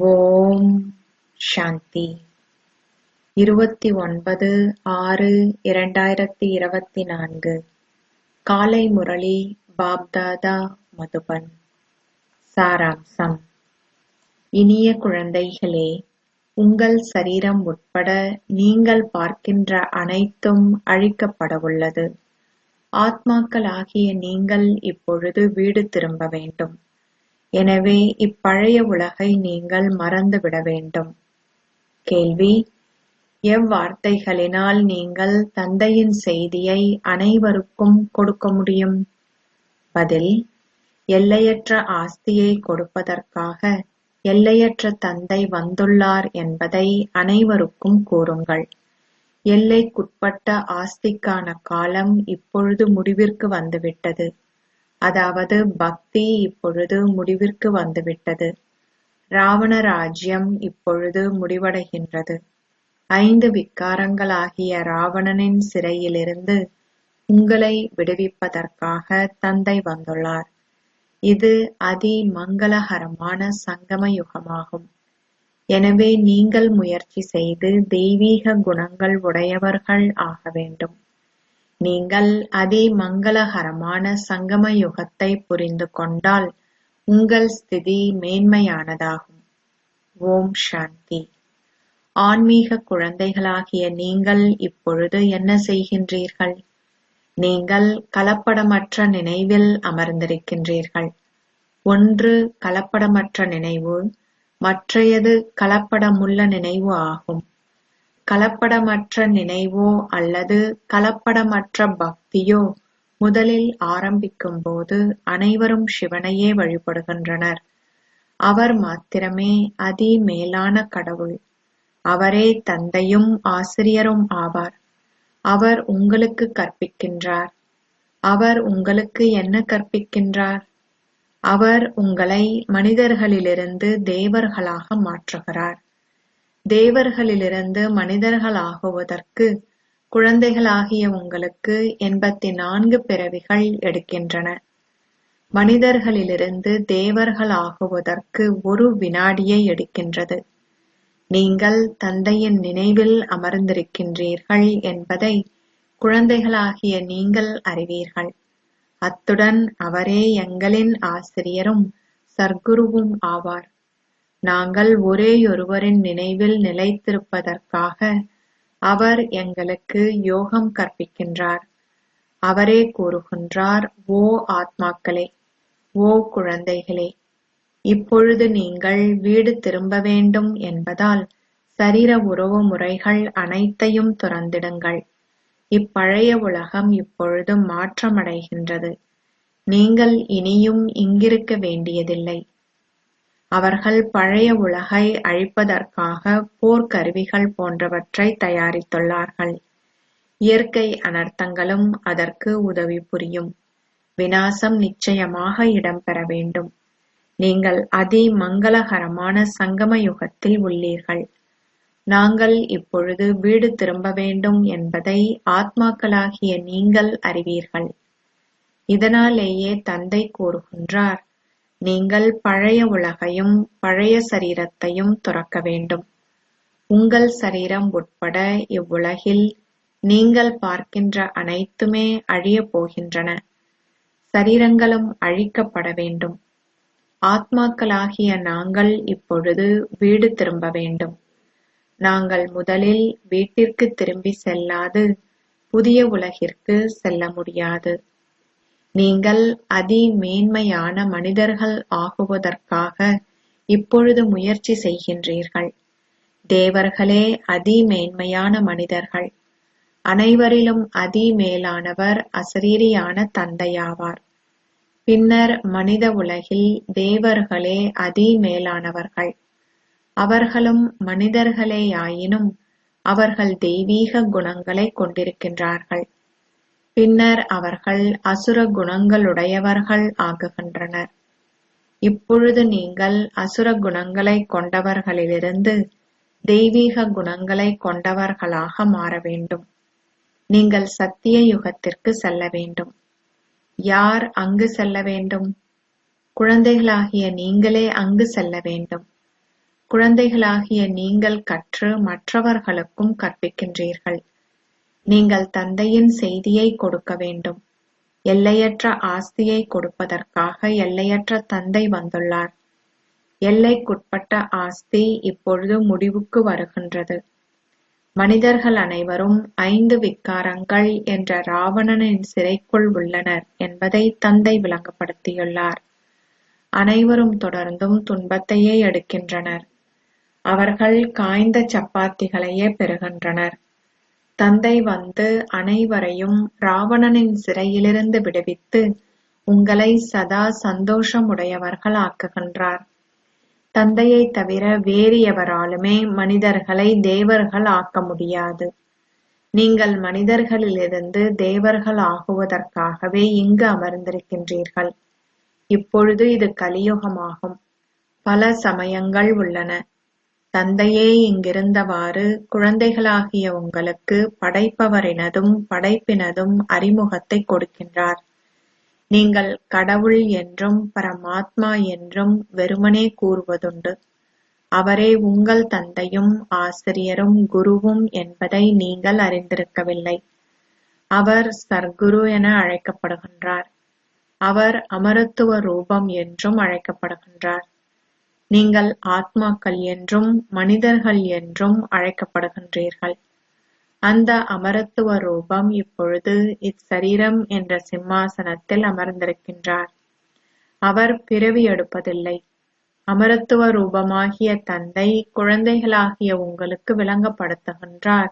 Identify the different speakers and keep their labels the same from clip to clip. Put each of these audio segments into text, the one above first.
Speaker 1: ஓம் சாந்தி. 29/6/2024 காலை முரளி பாப்தாதா மதுபன். சாராம்சம். இனிய குழந்தைகளே, உங்கள் சரீரம் உட்பட நீங்கள் பார்க்கின்ற அனைத்தும் அழிக்கப்படவுள்ளது. ஆத்மாக்களாகிய நீங்கள் இப்பொழுது வீடு திரும்ப வேண்டும். எனவே இப்பழைய உலகை நீங்கள் மறந்துவிட வேண்டும். கேள்வி: எவ்வார்த்தைகளினால் நீங்கள் தந்தையின் செய்தியை அனைவருக்கும் கொடுக்க முடியும்? பதில்: எல்லையற்ற ஆஸ்தியை கொடுப்பதற்காக எல்லையற்ற தந்தை வந்துள்ளார் என்பதை அனைவருக்கும் கூறுங்கள். எல்லைக்குட்பட்ட ஆஸ்திக்கான காலம் இப்பொழுது முடிவிற்கு வந்துவிட்டது. அதாவது பக்தி இப்பொழுது முடிவிற்கு வந்துவிட்டது. ராவண ராஜ்யம் இப்பொழுது முடிவடைகின்றது. 5 விக்காரங்களாகிய ராவணனின் சிறையிலிருந்து உங்களை விடுவிப்பதற்காக தந்தை வந்துள்ளார். இது அதி மங்களகரமான சங்கம யுகமாகும். எனவே நீங்கள் முயற்சி செய்து தெய்வீக குணங்கள் உடையவர்கள் ஆக வேண்டும். நீங்கள் அதி மங்களகரமான சங்கம யுகத்தை புரிந்து கொண்டால் உங்கள் ஸ்திதி மேன்மையானதாகும். ஓம் சாந்தி. ஆன்மீக குழந்தைகளாகிய நீங்கள் இப்பொழுது என்ன செய்கின்றீர்கள்? நீங்கள் கலப்படமற்ற நினைவில் அமர்ந்திருக்கின்றீர்கள். ஒன்று கலப்படமற்ற நினைவு, மற்றையது கலப்படமுள்ள நினைவு ஆகும். கலப்படமற்ற நினைவோ அல்லது கலப்படமற்ற பக்தியோ முதலில் ஆரம்பிக்கும் போது அனைவரும் சிவனையே வழிபடுகின்றனர். அவர் மாத்திரமே அதி மேலான கடவுள். அவரே தந்தையும் ஆசிரியரும் ஆவார். அவர் உங்களுக்கு கற்பிக்கின்றார். அவர் உங்களுக்கு என்ன கற்பிக்கின்றார்? அவர் உங்களை மனிதர்களிலிருந்து தேவர்களாக மாற்றுகிறார். தேவர்களிலிருந்து மனிதர்களாகுவதற்கு குழந்தைகளாகிய உங்களுக்கு 84 பிறவிகள் எடுக்கின்றன. மனிதர்களிலிருந்து தேவர்கள் ஆகுவதற்கு 1 வினாடியை எடுக்கின்றது. நீங்கள் தந்தையின் நினைவில் அமர்ந்திருக்கின்றீர்கள் என்பதை குழந்தைகளாகிய நீங்கள் அறிவீர்கள். அத்துடன் அவரே எங்களின் ஆசிரியரும் சர்க்குருவும் ஆவார். நாங்கள் ஒரேயொருவரின் நினைவில் நிலைத்திருப்பதற்காக அவர் எங்களுக்கு யோகம் கற்பிக்கின்றார். அவரே கூறுகின்றார்: ஓ ஆத்மாக்களே, ஓ குழந்தைகளே, இப்பொழுது நீங்கள் வீடு திரும்ப வேண்டும் என்பதால் சரீர உறவு முறைகள் அனைத்தையும் துறந்திடுங்கள். இப்பழைய உலகம் இப்பொழுது மாற்றமடைகின்றது. நீங்கள் இனியும் இங்கிருக்க வேண்டியதில்லை. அவர்கள் பழைய உலகை அழிப்பதற்காக போர்க்கருவிகள் போன்றவற்றை தயாரித்துள்ளார்கள். இயற்கை அனர்த்தங்களும் அதற்கு உதவி புரியும். விநாசம் நிச்சயமாக இடம்பெற வேண்டும். நீங்கள் அதி மங்களகரமான சங்கம யுகத்தில் உள்ளீர்கள். நாங்கள் இப்பொழுது வீடு திரும்ப வேண்டும் என்பதை ஆத்மாக்களாகிய நீங்கள் அறிவீர்கள். இதனாலேயே தந்தை கூறுகின்றார்: நீங்கள் பழைய உலகையும் பழைய சரீரத்தையும் துறக்க வேண்டும். உங்கள் சரீரம் உட்பட இவ்வுலகில் நீங்கள் பார்க்கின்ற அனைத்துமே அழியப் போகின்றன. சரீரங்களும் அழிக்கப்பட வேண்டும். ஆத்மாக்களாகிய நாங்கள் இப்பொழுது வீடு திரும்ப வேண்டும். நாங்கள் முதலில் வீட்டிற்கு திரும்பி செல்லாது புதிய உலகிற்கு செல்ல முடியாது. நீங்கள் அதி மேன்மையான மனிதர்கள் ஆகுவதற்காக இப்பொழுது முயற்சி செய்கின்றீர்கள். தேவர்களே அதி மேன்மையான மனிதர்கள். அனைவரிலும் அதி மேலானவர் அசரீரியான தந்தையாவார். பின்னர் மனித உலகில் தேவர்களே அதி மேலானவர்கள். அவர்களும் மனிதர்களேயாயினும் அவர்கள் தெய்வீக குணங்களை கொண்டிருக்கின்றார்கள். பின்னர் அவர்கள் அசுர குணங்களுடையவர்கள் ஆகுகின்றனர். இப்பொழுது நீங்கள் அசுர குணங்களை கொண்டவர்களிலிருந்து தெய்வீக குணங்களை கொண்டவர்களாக மாற வேண்டும். நீங்கள் சத்திய யுகத்திற்கு செல்ல வேண்டும். யார் அங்கு செல்ல வேண்டும்? குழந்தைகளாகிய நீங்களே அங்கு செல்ல வேண்டும். குழந்தைகளாகிய நீங்கள் கற்று மற்றவர்களுக்கும் கற்பிக்கின்றீர்கள். நீங்கள் தந்தையின் செய்தியை கொடுக்க வேண்டும். எல்லையற்ற ஆஸ்தியை கொடுப்பதற்காக எல்லையற்ற தந்தை வந்துள்ளார். எல்லைக்குட்பட்ட ஆஸ்தி இப்பொழுது முடிவுக்கு வருகின்றது. மனிதர்கள் அனைவரும் 5 விக்காரங்கள் என்ற ராவணனின் சிறைக்குள் உள்ளனர் என்பதை தந்தை விளங்கப்படுத்தியுள்ளார். அனைவரும் தொடர்ந்தும் துன்பத்தையே எடுக்கின்றனர். அவர்கள் காய்ந்த சப்பாத்திகளையே பெறுகின்றனர். தந்தை வந்து அனைவரையும் ராவணனின் சிறையிலிருந்து விடுவித்து உங்களை சதா சந்தோஷமுடையவர்கள் ஆக்குகின்றார். தந்தையை தவிர வேறு எவராலுமே மனிதர்களை தேவர்கள் ஆக்க முடியாது. நீங்கள் மனிதர்களிலிருந்து தேவர்கள் ஆகுவதற்காகவே இங்கு அமர்ந்திருக்கின்றீர்கள். இப்பொழுது இது கலியுகமாகும். பல சமயங்கள் உள்ளன. தந்தையே இங்கிருந்தவாறு குழந்தைகளாகிய உங்களுக்கு படைப்பவரினதும் படைப்பினதும் அறிமுகத்தை கொடுக்கின்றார். நீங்கள் கடவுள் என்றும் பரமாத்மா என்றும் வெறுமனே கூறுவதுண்டு. அவரே உங்கள் தந்தையும் ஆசிரியரும் குருவும் என்பதை நீங்கள் அறிந்திருக்கவில்லை. அவர் சர்க்குரு என அழைக்கப்படுகின்றார். அவர் அமரத்துவ ரூபம் என்றும் அழைக்கப்படுகின்றார். நீங்கள் ஆத்மாக்கள் என்றும் மனிதர்கள் என்றும் அழைக்கப்படுகின்றீர்கள். அந்த அமரத்துவ ரூபம் இப்பொழுது இச்சரீரம் என்ற சிம்மாசனத்தில் அமர்ந்திருக்கின்றார். அவர் பிறவி எடுப்பதில்லை. அமரத்துவ ரூபமாகிய தந்தை குழந்தைகளாகிய உங்களுக்கு விளங்கப்படுத்துகின்றார்.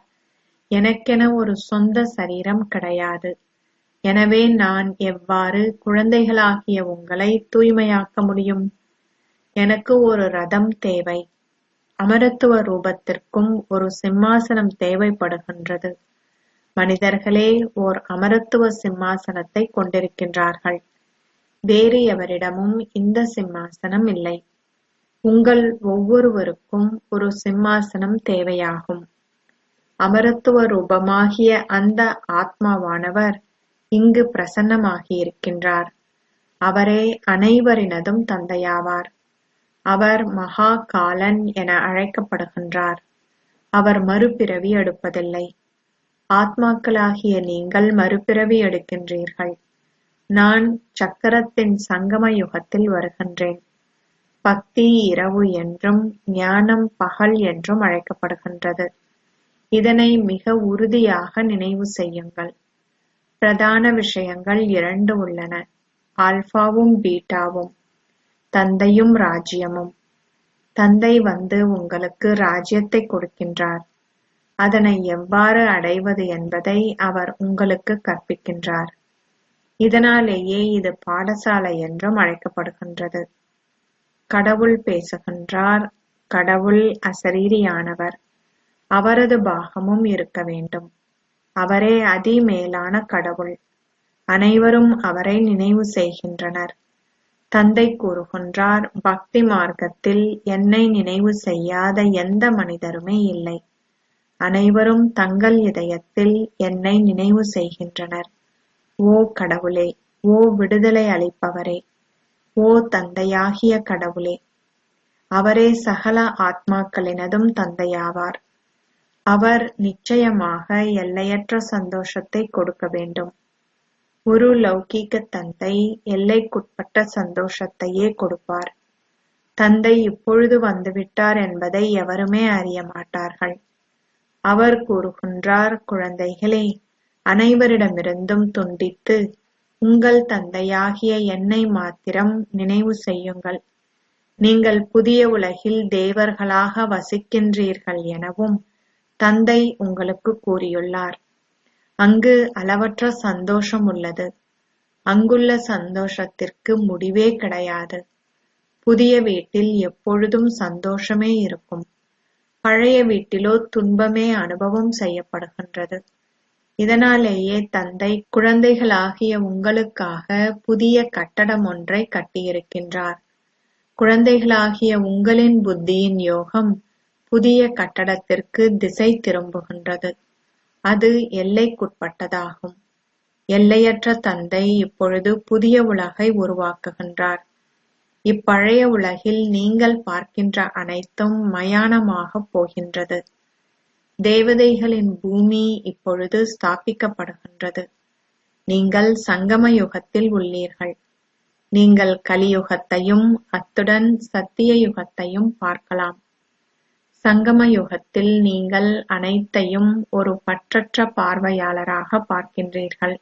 Speaker 1: எனக்கென ஒரு சொந்த சரீரம் கிடையாது. எனவே நான் எவ்வாறு குழந்தைகளாகிய உங்களை தூய்மையாக்க முடியும்? எனக்கு ஒரு ரதம் தேவை. அமரத்துவ ரூபத்திற்கும் ஒரு சிம்மாசனம் தேவைப்படுகின்றது. மனிதர்களே ஓர் அமரத்துவ சிம்மாசனத்தை கொண்டிருக்கின்றார்கள். வேறு எவரிடமும் இந்த சிம்மாசனம் இல்லை. உங்கள் ஒவ்வொருவருக்கும் ஒரு சிம்மாசனம் தேவையாகும். அமரத்துவ ரூபமாகிய அந்த ஆத்மாவானவர் இங்கு பிரசன்னமாகியிருக்கின்றார். அவரே அனைவரினதும் தந்தையாவார். அவர் மகா காலன் என அழைக்கப்படுகின்றார். அவர் மறுபிறவி எடுப்பதில்லை. ஆத்மாக்களாகிய நீங்கள் மறுபிறவி எடுக்கின்றீர்கள். நான் சக்கரத்தின் சங்கம யுகத்தில் வருகின்றேன். பக்தி இரவு என்றும் ஞானம் பகல் என்றும் அழைக்கப்படுகின்றது. இதனை மிக உறுதியாக நினைவு செய்யுங்கள். பிரதான விஷயங்கள் 2 உள்ளன. ஆல்பாவும் பீட்டாவும், தந்தையும் ராஜ்யமும். தந்தை வந்து உங்களுக்கு ராஜ்யத்தை கொடுக்கின்றார். அதனை எவ்வாறு அடைவது என்பதை அவர் உங்களுக்கு கற்பிக்கின்றார். இதனாலேயே இது பாடசாலை என்றும் அழைக்கப்படுகின்றது. கடவுள் பேசுகின்றார். கடவுள் அசரீரியானவர். அவரது பாகமும் இருக்க வேண்டும். அவரே அதிமேலான கடவுள். அனைவரும் அவரை நினைவு செய்கின்றனர். தந்தை கூறுகின்றார், பக்தி மார்க்கத்தில் என்னை நினைவு செய்யாத எந்த மனிதருமே இல்லை. அனைவரும் தங்கள் இதயத்தில் என்னை நினைவு செய்கின்றனர். ஓ கடவுளே, ஓ விடுதலை அளிப்பவரே, ஓ தந்தையாகிய கடவுளே. அவரே சகல ஆத்மாக்களினதும் தந்தையாவார். அவர் நிச்சயமாக எல்லையற்ற சந்தோஷத்தை கொடுக்க வேண்டும். ஒரு லௌகீக தந்தை எல்லைக்குட்பட்ட சந்தோஷத்தையே கொடுப்பார். தந்தை இப்பொழுது வந்துவிட்டார் என்பதை எவருமே அறிய மாட்டார்கள். அவர் கூறுகின்றார், குழந்தைகளே, அனைவரிடமிருந்தும் துண்டித்து உங்கள் தந்தையாகிய என்னை மாத்திரம் நினைவு செய்யுங்கள். நீங்கள் புதிய உலகில் தேவர்களாக வசிக்கின்றீர்கள் எனவும் தந்தை உங்களுக்கு கூறியுள்ளார். அங்கு அளவற்ற சந்தோஷம் உள்ளது. அங்குள்ள சந்தோஷத்திற்கு முடிவே கிடையாது. புதிய வீட்டில் எப்பொழுதும் சந்தோஷமே இருக்கும். பழைய வீட்டிலோ துன்பமே அனுபவம் செய்யப்படுகின்றது. இதனாலேயே தந்தை குழந்தைகளாகிய உங்களுக்காக புதிய கட்டடம் ஒன்றை கட்டியிருக்கின்றார். குழந்தைகளாகிய உங்களின் புத்தியின் யோகம் புதிய கட்டடத்திற்கு திசை திரும்புகின்றது. அது எல்லைக்குட்பட்டதாகும். எல்லையற்ற தந்தை இப்பொழுது புதிய உலகை உருவாக்குகின்றார். இப்பழைய உலகில் நீங்கள் பார்க்கின்ற அனைத்தும் மயானமாகப் போகின்றது. தேவதைகளின் பூமி இப்பொழுது ஸ்தாபிக்கப்படுகின்றது. நீங்கள் சங்கம யுகத்தில் உள்ளீர்கள். நீங்கள் கலியுகத்தையும் அத்துடன் சத்திய யுகத்தையும் பார்க்கலாம். சங்கம யுகத்தில் நீங்கள் அனைத்தையும் ஒரு பற்றற்ற பார்வையாளராக பார்க்கின்றீர்கள்.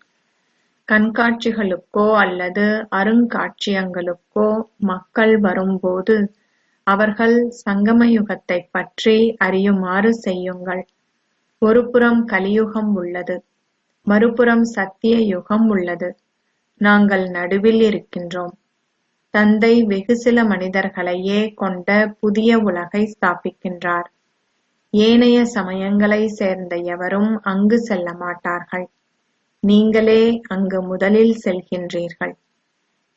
Speaker 1: கண்காட்சிகளுக்கோ அல்லது அருங்காட்சியகங்களுக்கோ மக்கள் வரும்போது அவர்கள் சங்கம யுகத்தைப் பற்றி அறியுமாறு செய்யுங்கள். ஒருபுறம் கலியுகம் உள்ளது, மறுபுறம் சத்திய யுகம் உள்ளது. நாங்கள் நடுவில் இருக்கின்றோம். தந்தை வெகு சில மனிதர்களையே கொண்ட புதிய உலகை ஸ்தாபிக்கின்றார். ஏனைய சமயங்களை சேர்ந்த எவரும் அங்கு செல்ல மாட்டார்கள். நீங்களே அங்கு முதலில் செல்கின்றீர்கள்.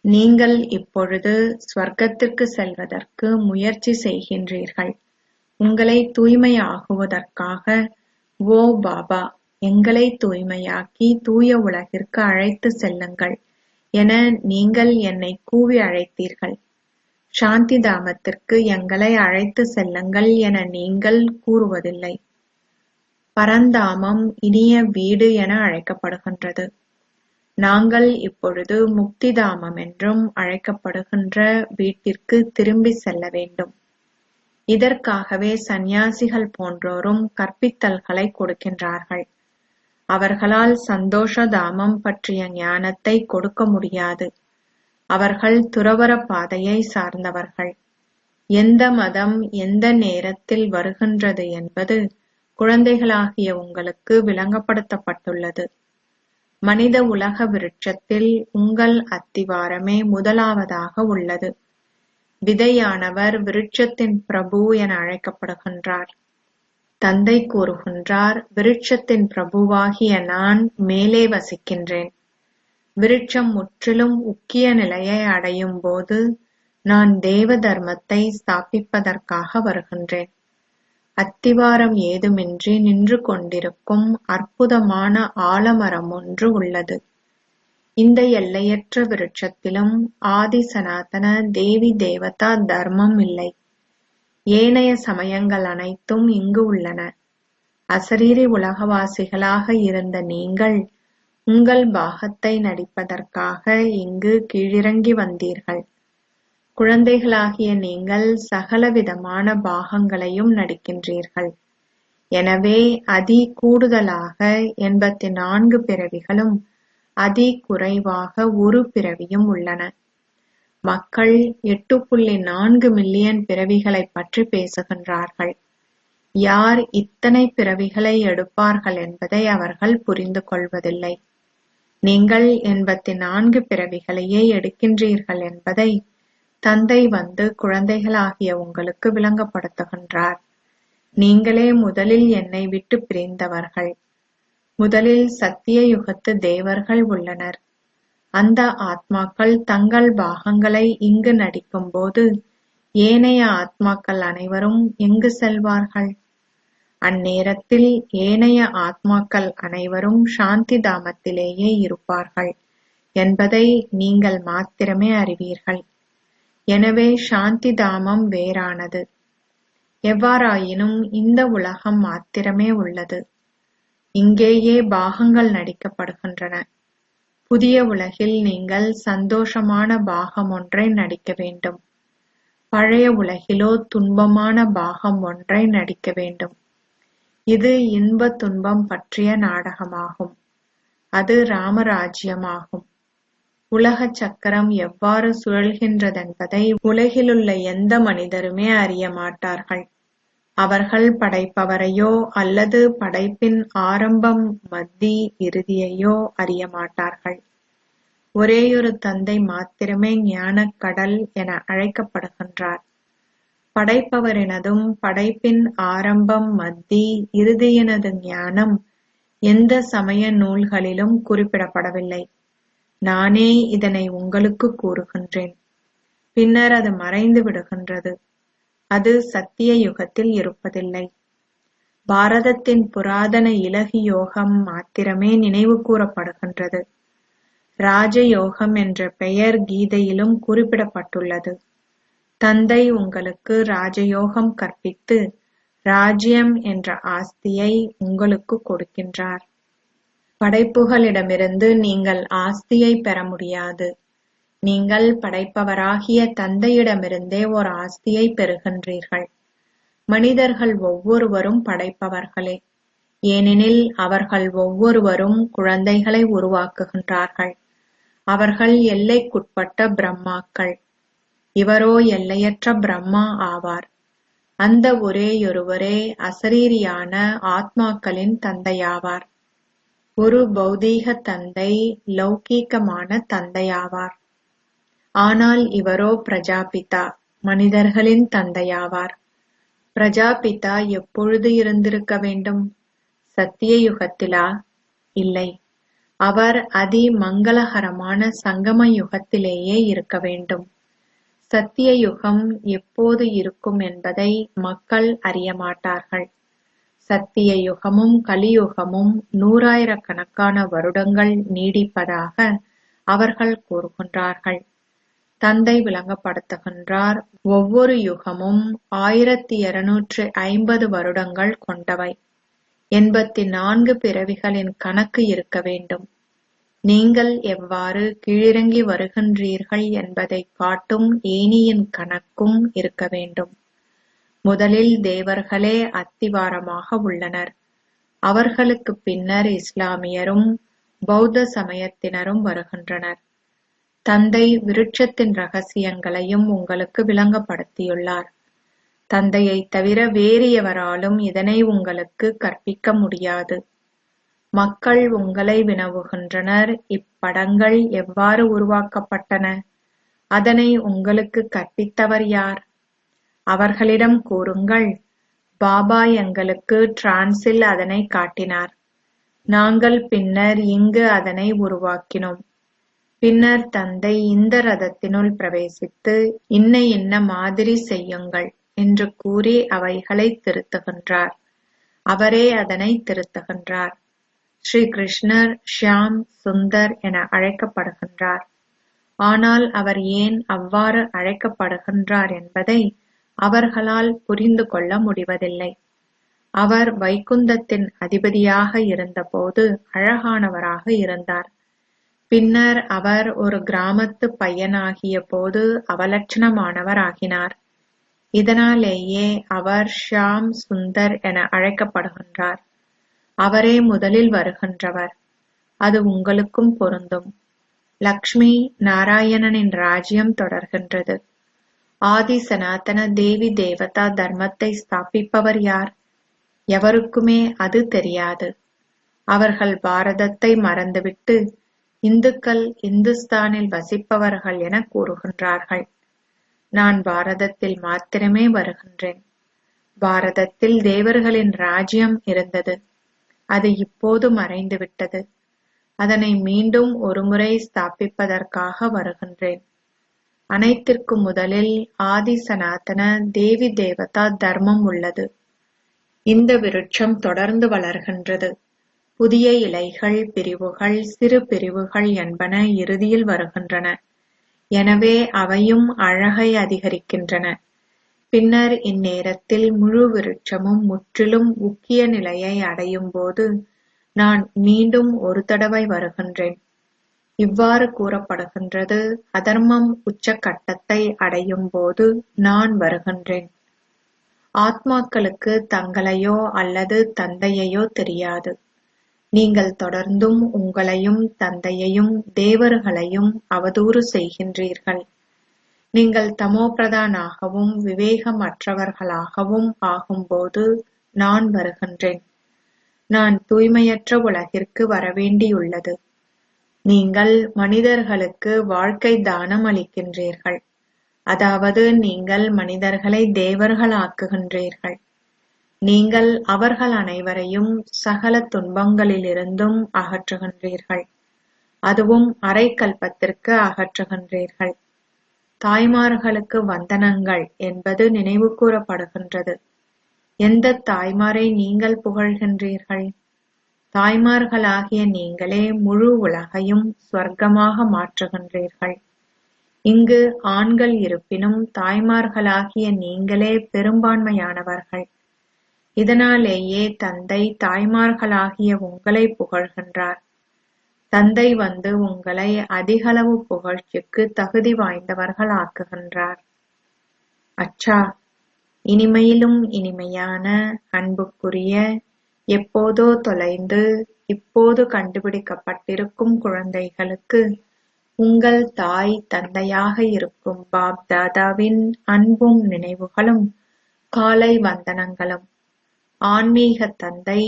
Speaker 1: நீங்கள் இப்பொழுது ஸ்வர்க்கத்திற்கு செல்வதற்கு முயற்சி செய்கின்றீர்கள். உங்களை தூய்மையாகுவதற்காக, ஓ பாபா, எங்களை தூய்மையாக்கி தூய உலகிற்கு அழைத்து செல்லுங்கள் என நீங்கள் என்னை கூவி அழைத்தீர்கள். சாந்தி தாமத்திற்கு எங்களை அழைத்து செல்லுங்கள் என நீங்கள் கூறுவதில்லை. பரந்தாமம் இனிய வீடு என அழைக்கப்படுகின்றது. நாங்கள் இப்பொழுது முக்திதாமம் என்றும் அழைக்கப்படுகின்ற வீட்டிற்கு திரும்பி செல்ல வேண்டும். இதற்காகவே சந்நியாசிகள் போன்றோரும் கற்பித்தல்களை கொடுக்கின்றார்கள். அவர்களால் சந்தோஷ தாமம் பற்றிய ஞானத்தை கொடுக்க முடியாது. அவர்கள் துறவற பாதையை சார்ந்தவர்கள். எந்த மதம் எந்த நேரத்தில் வருகின்றது என்பது குழந்தைகளாகிய உங்களுக்கு விளங்கப்படுத்தப்பட்டுள்ளது. மனித உலக விருட்சத்தில் உங்கள் அத்திவாரமே முதலாவதாக உள்ளது. விதையானவர் விருட்சத்தின் பிரபு என அழைக்கப்படுகின்றார். தந்தை கூறுகின்றார், விருட்சத்தின் பிரபுவாகிய நான் மேலே வசிக்கின்றேன். விருட்சம் முற்றிலும் உக்கிய நிலையை அடையும் போது நான் தேவ தர்மத்தை ஸ்தாபிப்பதற்காக வருகின்றேன். அத்திவாரம் ஏதுமின்றி நின்று கொண்டிருக்கும் அற்புதமான ஆலமரம் ஒன்று உள்ளது. இந்த எல்லையற்ற விருட்சத்திலும் ஆதி சனாதன தேவி தேவதா தர்மம் இல்லை. ஏனைய சமயங்கள் அனைத்தும் இங்கு உள்ளன. அசரீரி உலகவாசிகளாக இருந்த நீங்கள் உங்கள் பாகத்தை நடிப்பதற்காக இங்கு கீழிறங்கி வந்தீர்கள். குழந்தைகளாகிய நீங்கள் சகலவிதமான பாகங்களையும் நடிக்கின்றீர்கள். எனவே அதி கூடுதலாக 84 பிறவிகளும் அதி குறைவாக ஒரு பிறவியும் உள்ளன. மக்கள் 8.4 மில்லியன் பிறவிகளைப் பற்றி பேசுகின்றார்கள். யார் இத்தனை பிறவிகளை எடுப்பார்கள் என்பதை அவர்கள் புரிந்து கொள்வதில்லை. நீங்கள் 84 பிறவிகளையே எடுக்கின்றீர்கள் என்பதை தந்தை வந்து குழந்தைகளாகிய உங்களுக்கு விளங்கப்படுத்துகின்றார். நீங்களே முதலில் என்னை விட்டு பிரிந்தவர்கள். முதலில் சத்திய யுகத்து தேவர்கள் உள்ளனர். அந்த ஆத்மாக்கள் தங்கள் பாகங்களை இங்கு நடிக்கும் போது ஏனைய ஆத்மாக்கள் அனைவரும் எங்கு செல்வார்கள்? அந்நேரத்தில் ஏனைய ஆத்மாக்கள் அனைவரும் சாந்தி தாமத்திலேயே இருப்பார்கள் என்பதை நீங்கள் மாத்திரமே அறிவீர்கள். எனவே சாந்தி தாமம் வேறானது. எவ்வாறாயினும் இந்த உலகம் மாத்திரமே உள்ளது. இங்கேயே பாகங்கள் நடிக்கப்படுகின்றன. புதிய உலகில் நீங்கள் சந்தோஷமான பாகம் ஒன்றை நடிக்க வேண்டும். பழைய உலகிலோ துன்பமான பாகம் ஒன்றை நடிக்க வேண்டும். இது இன்ப துன்பம் பற்றிய நாடகமாகும். அது ராமராஜ்யமாகும். உலக சக்கரம் எவ்வாறு சுழல்கின்றதென்பதை உலகிலுள்ள எந்த மனிதருமே அறிய மாட்டார்கள். அவர்கள் படைப்பவரையோ அல்லது படைப்பின் ஆரம்பம் மத்தி இறுதியையோ அறிய மாட்டார்கள். ஒரேயொரு தந்தை மாத்திரமே ஞானக் கடல் என அழைக்கப்படுகின்றார். படைப்பவரினதும் படைப்பின் ஆரம்பம் மத்தி இறுதியினது ஞானம் எந்த சமய நூல்களிலும் குறிப்பிடப்படவில்லை. நானே இதனை உங்களுக்கு கூறுகின்றேன். பின்னர் அது மறைந்து விடுகின்றது. அது சத்திய யுகத்தில் இருப்பதில்லை. பாரதத்தின் புராதன இலகு யோகம் மாத்திரமே நினைவு கூறப்படுகின்றது. ராஜயோகம் என்ற பெயர் கீதையிலும் குறிப்பிடப்பட்டுள்ளது. தந்தை உங்களுக்கு ராஜயோகம் கற்பித்து ராஜ்யம் என்ற ஆஸ்தியை உங்களுக்கு கொடுக்கின்றார். படைப்புகளிடமிருந்து நீங்கள் ஆஸ்தியை பெற முடியாது. நீங்கள் படைப்பவராகிய தந்தையிடமிருந்தே ஒரு ஆஸ்தியை பெறுகின்றீர்கள். மனிதர்கள் ஒவ்வொருவரும் படைப்பவர்களே, ஏனெனில் அவர்கள் ஒவ்வொருவரும் குழந்தைகளை உருவாக்குகின்றார்கள். அவர்கள் எல்லைக்குட்பட்ட பிரம்மாக்கள். இவரோ எல்லையற்ற பிரம்மா ஆவார். அந்த ஒரேயொருவரே அசரீரியான ஆத்மாக்களின் தந்தையாவார். ஒரு பௌதீக தந்தை லௌகீகமான தந்தையாவார். ஆனால் இவரோ பிரஜாபிதா, மனிதர்களின் தந்தையாவார். பிரஜாபிதா எப்பொழுது இருந்திருக்க வேண்டும்? சத்திய யுகத்திலா? இல்லை, அவர் அதி மங்களகரமான சங்கம யுகத்திலேயே இருக்க வேண்டும். சத்திய யுகம் எப்போது இருக்கும் என்பதை மக்கள் அறியமாட்டார்கள். சத்திய யுகமும் கலியுகமும் 100,000கணக்கான வருடங்கள் நீடிப்பதாக அவர்கள் கூறுகின்றார்கள். தந்தை விளங்கப்படுத்துகின்றார், ஒவ்வொரு யுகமும் 1250 வருடங்கள் கொண்டவை. 84 பிறவிகளின் கணக்கு இருக்க வேண்டும். நீங்கள் எவ்வாறு கீழிறங்கி வருகின்றீர்கள் என்பதை காட்டும் ஏணியின் கணக்கும் இருக்க வேண்டும். முதலில் தேவர்களே அத்திவாரமாக உள்ளனர். அவர்களுக்கு பின்னர் இஸ்லாமியரும் பௌத்த சமயத்தினரும் வருகின்றனர். தந்தை விருட்சத்தின் ரகசியங்களையும் உங்களுக்கு விளங்கப்படுத்தியுள்ளார். தந்தையை தவிர வேறு எவராலும் இதனை உங்களுக்கு கற்பிக்க முடியாது. மக்கள் உங்களை வினவுகின்றனர், இப்படங்கள் எவ்வாறு உருவாக்கப்பட்டன? அதனை உங்களுக்கு கற்பித்தவர் யார்? அவர்களிடம் கூறுங்கள், பாபா எங்களுக்கு டிரான்ஸில் அதனை காட்டினார். நாங்கள் பின்னர் இங்கு அதனை உருவாக்கினோம். பின்னர் தந்தை இந்த ரதத்தினுள் பிரவேசித்து இன்ன மாதிரி செய்யுங்கள் என்று கூறி அவைகளை திருத்துகின்றார். அவரே அதனை திருத்துகின்றார். ஸ்ரீ கிருஷ்ணர் ஷியாம் சுந்தர் என அழைக்கப்படுகின்றார். ஆனால் அவர் ஏன் அவ்வாறு அழைக்கப்படுகின்றார் என்பதை அவர்களால் புரிந்து கொள்ள முடிவதில்லை. அவர் வைகுந்தத்தின் அதிபதியாக இருந்தபோது அழகானவராக இருந்தார். பின்னர் அவர் ஒரு கிராமத்து பையனாகிய போது அவலட்சணமானவர் ஆகினார். இதனாலேயே அவர் ஷியாம் சுந்தர் என அழைக்கப்படுகின்றார். அவரே முதலில் வருகின்றவர். அது உங்களுக்கும் பொருந்தும். லக்ஷ்மி நாராயணனின் ராஜ்யம் தொடர்கின்றது. ஆதி சனாதன தேவி தேவதா தர்மத்தை ஸ்தாபிப்பவர் யார்? எவருக்குமே அது தெரியாது. அவர்கள் பாரதத்தை மறந்துவிட்டு இந்துக்கள் இந்துஸ்தானில் வசிப்பவர்கள் என கூறுகின்றார்கள். நான் பாரதத்தில் மாத்திரமே வருகின்றேன். பாரதத்தில் தேவர்களின் ராஜ்யம் இருந்தது. அது இப்போது மறைந்துவிட்டது. அதனை மீண்டும் ஒருமுறை ஸ்தாபிப்பதற்காக வருகின்றேன். அனைத்திற்கும் முதலில் ஆதி சனாதன தேவி தேவதா தர்மம் உள்ளது. இந்த விருட்சம் தொடர்ந்து வளர்கின்றது. புதிய இலைகள், பிரிவுகள், சிறு பிரிவுகள் என்பன இறுதியில் வருகின்றன. எனவே அவையும் அழகை அதிகரிக்கின்றன. பின்னர் இந்நேரத்தில் முழு விருட்சமும் முற்றிலும் முக்கிய நிலையை அடையும் போது நான் மீண்டும் ஒரு தடவை வருகின்றேன். இவ்வாறு கூறப்படுகின்றது, அதர்மம் உச்சக்கட்டத்தை அடையும் போது நான் வருகின்றேன். ஆத்மாக்களுக்கு தங்களையோ அல்லது தந்தையையோ தெரியாது. நீங்கள் தொடர்ந்தும் உங்களையும் தந்தையையும் தேவர்களையும் அவதூறு செய்கின்றீர்கள். நீங்கள் தமோபிரதானாகவும் விவேகமற்றவர்களாகவும் ஆகும்போது நான் வருகின்றேன். நான் தூய்மையற்ற உலகிற்கு வரவேண்டியுள்ளது. நீங்கள் மனிதர்களுக்கு வாழ்க்கை தானம் அளிக்கின்றீர்கள். அதாவது நீங்கள் மனிதர்களை தேவர்களாக்குகின்றீர்கள். நீங்கள் அவர்கள் அனைவரையும் சகல துன்பங்களிலிருந்தும் அகற்றுகின்றீர்கள். அதுவும் அரை கல்பத்திற்கு அகற்றுகின்றீர்கள். தாய்மார்களுக்கு வந்தனங்கள் என்பது நினைவு கூறப்படுகின்றது. எந்த தாய்மாரை நீங்கள் புகழ்கின்றீர்கள்? தாய்மார்களாகிய நீங்களே முழு உலகையும் ஸ்வர்க்கமாக மாற்றுகின்றீர்கள். இங்கு ஆண்கள் இருப்பினும் தாய்மார்களாகிய நீங்களே பெரும்பான்மையானவர்கள். இதனாலேயே தந்தை தாய்மார்களாகிய உங்களை புகழ்கின்றார். தந்தை வந்து உங்களை அதிகளவு புகழ்ச்சிக்கு தகுதி வாய்ந்தவர்கள் ஆக்குகின்றார். அச்சா, இனிமையிலும் இனிமையான அன்புக்குரிய, எப்போதோ தொலைந்து இப்போது கண்டுபிடிக்கப்பட்டிருக்கும் குழந்தைகளுக்கு உங்கள் தாய் தந்தையாக இருக்கும் பாப் தாதாவின் அன்பும் நினைவுகளும் காலை வந்தனங்களும். ஆன்மீக தந்தை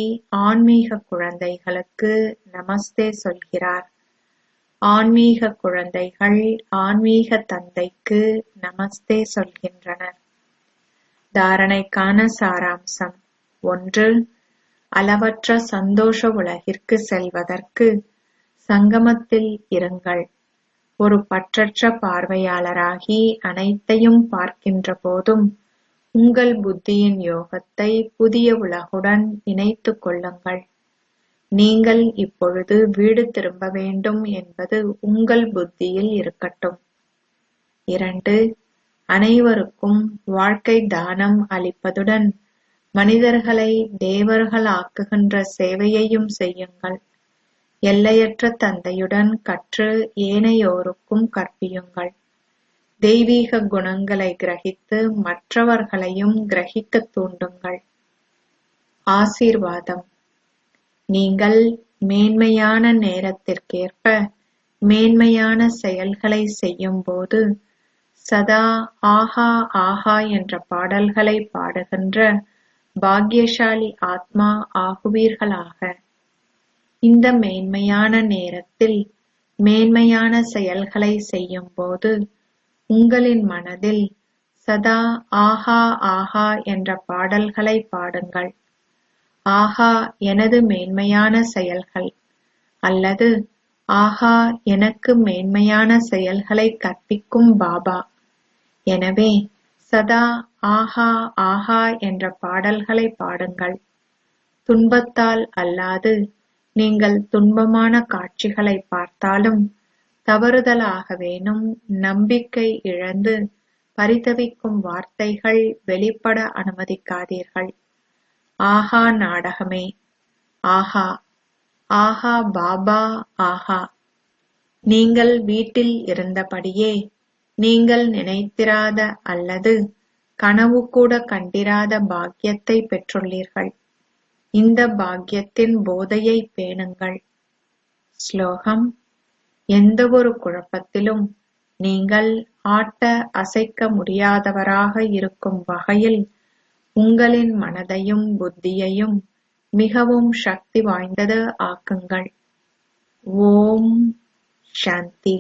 Speaker 1: ஆன்மீக குழந்தைகளுக்கு நமஸ்தே சொல்கிறார். ஆன்மீக குழந்தைகள் ஆன்மீக தந்தைக்கு நமஸ்தே சொல்கின்றனர். தாரணைக்கான சாராம்சம். 1. அளவற்ற சந்தோஷ உலகிற்கு செல்வதற்கு சங்கமத்தில் இருங்கள். ஒரு பற்றற்ற பார்வையாளராகி அனைத்தையும் பார்க்கின்ற போதும் உங்கள் புத்தியின் யோகத்தை புதிய உலகுடன் இணைத்துக் கொள்ளுங்கள். நீங்கள் இப்பொழுது வீடு திரும்ப வேண்டும் என்பது உங்கள் புத்தியில் இருக்கட்டும். 2. அனைவருக்கும் வாழ்க்கை தானம் அளிப்பதுடன் மனிதர்களை தேவர்கள் ஆக்குகின்ற சேவையையும் செய்யுங்கள். எல்லையற்ற தந்தையுடன் கற்று ஏனையோருக்கும் கற்பியுங்கள். தெய்வீக குணங்களை கிரகித்து மற்றவர்களையும் கிரகிக்கத் தூண்டுங்கள். ஆசீர்வாதம். நீங்கள் மேன்மையான நேரத்திற்கேற்ப மேன்மையான செயல்களை செய்யும்போது சதா ஆஹா ஆஹா என்ற பாடல்களை பாடுகின்ற பாக்கியசாலி ஆத்மா ஆகுவீர்களாக. இந்த மேன்மையான நேரத்தில் மேன்மையான செயல்களை செய்யும்போது உங்களின் மனதில் சதா ஆஹா ஆஹா என்ற பாடல்களை பாடுங்கள். ஆஹா, எனது மேன்மையான செயல்கள், அல்லது ஆஹா, எனக்கு மேன்மையான செயல்களை கற்பிக்கும் பாபா. எனவே சதா ஆஹா ஆஹா என்ற பாடல்களை பாடுங்கள். துன்பத்தால் அல்லாது நீங்கள் துன்பமான காட்சிகளை பார்த்தாலும் தவறுதலாகவேனும் நம்பிக்கை இழந்து பரிதவிக்கும் வார்த்தைகள் வெளிப்பட அனுமதிக்காதீர்கள். ஆஹா நாடகமே, ஆஹா ஆஹா பாபா, ஆஹா. நீங்கள் வீட்டில் இருந்தபடியே நீங்கள் நினைத்திராத அல்லது கனவு கூட கண்டிராத பாக்கியத்தை பெற்றுள்ளீர்கள். இந்த பாக்கியத்தின் போதையை பேணுங்கள். ஸ்லோகம். எந்தவொரு குழப்பத்திலும் நீங்கள் ஆட்ட அசைக்க முடியாதவராக இருக்கும் வகையில் உங்களின் மனதையும் புத்தியையும் மிகவும் சக்தி வாய்ந்தது ஆக்குங்கள். ஓம் சாந்தி.